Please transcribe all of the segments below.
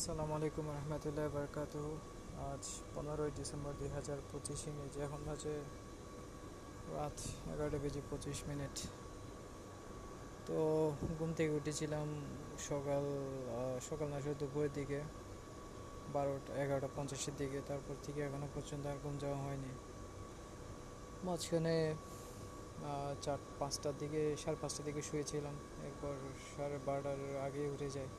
আসসালামু আলাইকুম রহমতুল্লাহ বরকাতুহ। আজ 15ই ডিসেম্বর 2025 ইংরেজি। এখন বাজে রাত 11:25। তো ঘুম থেকে উঠেছিলাম সকাল সকাল না আসলে দুপুরের দিকে 11:50-এর দিকে। তারপর থেকে এখনও পর্যন্ত আর ঘুম যাওয়া হয়নি। মাঝখানে 5টার দিকে, 5:30টার দিকে শুয়েছিলাম। এরপর 12:30টার আগে উঠে যাই।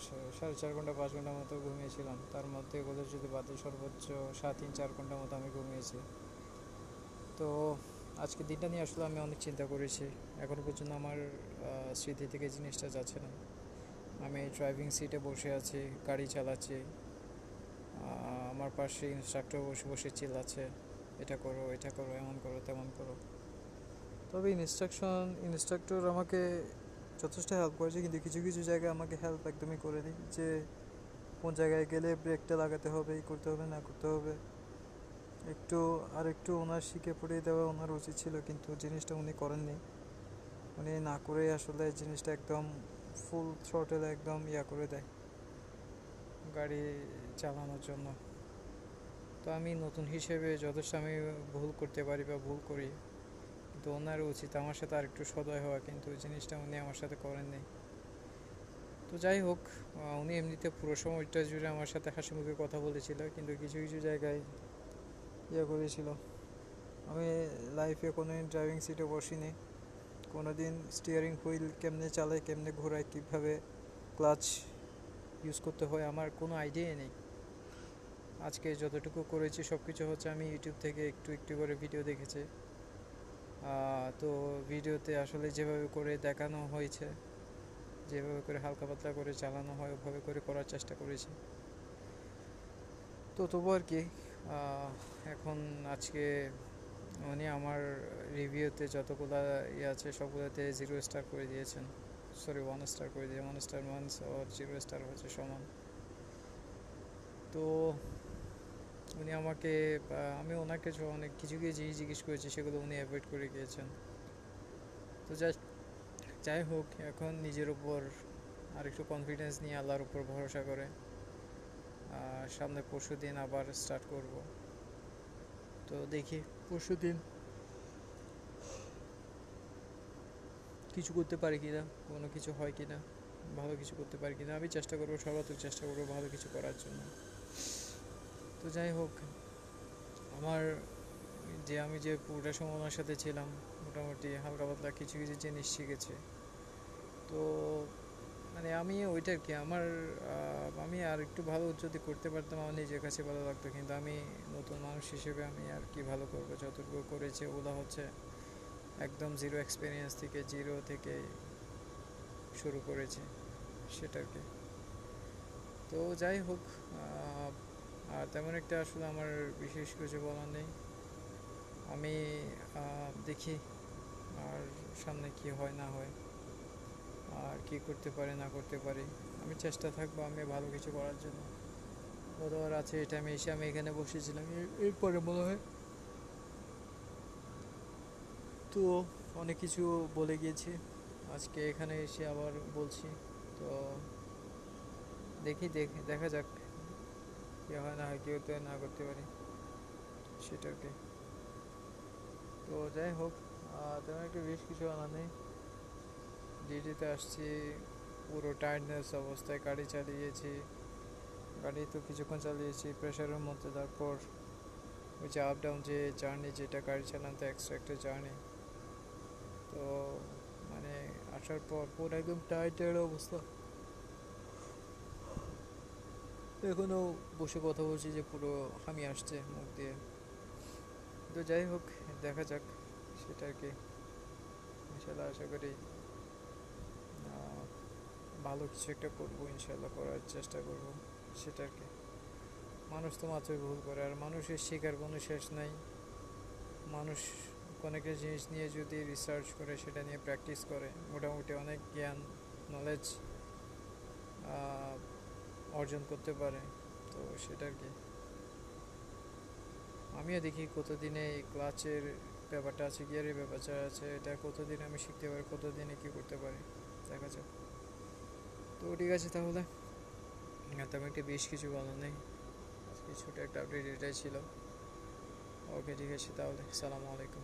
4.5 ঘন্টা 5 ঘন্টার মতো ঘুমিয়েছিলাম। তার মধ্যে এগুলো যদি বাদে সর্বোচ্চ 3-4 ঘন্টার মতো আমি ঘুমিয়েছি। তো আজকে দিনটা নিয়ে আসলে আমি অনেক চিন্তা করেছি। এখনও পর্যন্ত আমার স্মৃতি থেকে জিনিসটা যাচ্ছে না। আমি ড্রাইভিং সিটে বসে আছি, গাড়ি চালাচ্ছি। আমার পাশে ইনস্ট্রাক্টর বসে বসে চিল্লাচ্ছে, এটা করো, এটা করো, এমন করো, তেমন করো। তবে ইনস্ট্রাক্টর আমাকে যথেষ্ট হেল্প করেছে, কিন্তু কিছু কিছু জায়গায় আমাকে হেল্প একদমই করেনি। যে কোন জায়গায় গেলে ব্রেকটা লাগাতে হবে, এই করতে হবে, না করতে হবে, একটু ওনার শিখে পড়িয়ে দেওয়া ওনার উচিত ছিল, কিন্তু জিনিসটা উনি করেননি। উনি না করে আসলে জিনিসটা একদম ফুল থ্রটল একদম করে দেয় গাড়ি চালানোর জন্য। তো আমি নতুন হিসেবে যথেষ্ট আমি ভুল করতে পারি বা ভুল করি, কিন্তু ওনার উচিত আমার সাথে আর একটু সদয় হওয়া, কিন্তু জিনিসটা উনি আমার সাথে করেননি। তো যাই হোক, উনি এমনিতে পুরো সময়টা জুড়ে আমার সাথে হাসি মুখে কথা বলেছিল, কিন্তু কিছু কিছু জায়গায় করেছিল। আমি লাইফে কোনোদিন ড্রাইভিং সিটে বসিনি, কোনোদিন স্টিয়ারিং হুইল কেমনে চালায়, কেমনে ঘোরায়, কীভাবে ক্লাচ ইউজ করতে হয় আমার কোনো আইডিয়াই নেই। আজকে যতটুকু করেছি সব কিছু হচ্ছে আমি ইউটিউব থেকে একটু একটু করে ভিডিও দেখেছি। তো ভিডিওতে আসলে যেভাবে করে দেখানো হয়েছে, যেভাবে করে হালকা পাতলা করে চালানো হয় ওভাবে করে করার চেষ্টা করেছি। তো তবু আর কি, এখন আজকে উনি আমার রিভিউতে যতগুলো আছে সবগুলোতে 0 স্টার করে দিয়েছেন। সরি, 1 স্টার করে দিয়ে, 1 স্টার মানস আর 0 স্টার হচ্ছে সমান। তো উনি আমাকে, আমি ওনাকে অনেক কিছু কিছু জিনিস জিজ্ঞেস করেছি, সেগুলো উনি অ্যাভয়েড করে গিয়েছেন। তো যাই হোক, এখন নিজের উপর আরেকটু কনফিডেন্স নিয়ে আল্লাহর উপর ভরসা করে সামনে পরশু দিন আবার স্টার্ট করব। তো দেখি পরশু দিন কিছু করতে পারি কিনা, কোনো কিছু হয় কিনা, ভালো কিছু করতে পারি কিনা। আমি চেষ্টা করবো, সর্বাত্মক চেষ্টা করবো ভালো কিছু করার জন্য। তো যাই হোক, আমার আমি যে পুরোটা সময় ওনার সাথে ছিলাম, মোটামুটি হালকা পাতলা কিছু কিছু জিনিস শিখেছি। তো মানে আমি ওইটা আর কি, আমি আর একটু ভালো যদি করতে পারতাম আমার নিজের কাছে ভালো লাগতো, কিন্তু আমি নতুন মানুষ হিসেবে আমি আর কি ভালো করবো। যতটুকু করেছি ওগুলো হচ্ছে একদম জিরো এক্সপিরিয়েন্স থেকে, জিরো থেকে শুরু করেছি, সেটা আর কি। তো যাই হোক, আর তেমন একটা আসলে আমার বিশেষ কিছু বলার নেই। আমি দেখি আর সামনে কি হয় না হয়, আর কি করতে পারি না করতে পারি। আমি চেষ্টা থাকবো আমি ভালো কিছু করার জন্য। গতবার আছে এটা আমি এখানে বসেছিলাম, এরপরে মনে হয় তো অনেক কিছু বলে গিয়েছি, আজকে এখানে এসে আবার বলছি। তো দেখা যাক কি হয় না হয়, কি হতে না করতে পারি, সেটা আর কি। তো যাই হোক, তেমন একটা বেশ কিছু আনা নেই। ডিউটিতে আসছি পুরো টায়ার্ডনেস অবস্থায়, গাড়ি চালিয়েছি, গাড়ি তো কিছুক্ষণ চালিয়েছি প্রেশারের মধ্যে। তারপর ওই যে আপ ডাউন যে জার্নি, যেটা গাড়ি চালানো তো এক্সট্রা একটা জার্নি। তো মানে আসার পর পুরো একদম টায়ার্ড অবস্থা। এখনও বসে কথা বলছি যে পুরো হামি আসছে মুখ দিয়ে। তো যাই হোক, দেখা যাক, সেটা আর কি। ইনশাল্লাহ আশা করি ভালো কিছু একটা করবো, ইনশাল্লাহ করার চেষ্টা করব, সেটা আর কি। মানুষ তো মাত্রই ভুল করে, আর মানুষের শেখার কোনো শেষ নাই। মানুষ কোনো একটা জিনিস নিয়ে যদি রিসার্চ করে, সেটা নিয়ে প্র্যাকটিস করে, মোটামুটি অনেক জ্ঞান, নলেজ অর্জন করতে পারে। তো সেটা আর কি। আমিও দেখি কতদিনে এই ক্লাচের ব্যাপারটা আছে, গিয়ারের ব্যাপারটা আছে, এটা কতদিন আমি শিখতে পারি, কতদিনে কী করতে পারি, দেখা যাক। তো ঠিক আছে তাহলে, তেমন একটা বেশ কিছু বলার নেই, আজকে ছোটো একটা আপডেট এটাই ছিল। ওকে, ঠিক আছে তাহলে, সালামু আলাইকুম।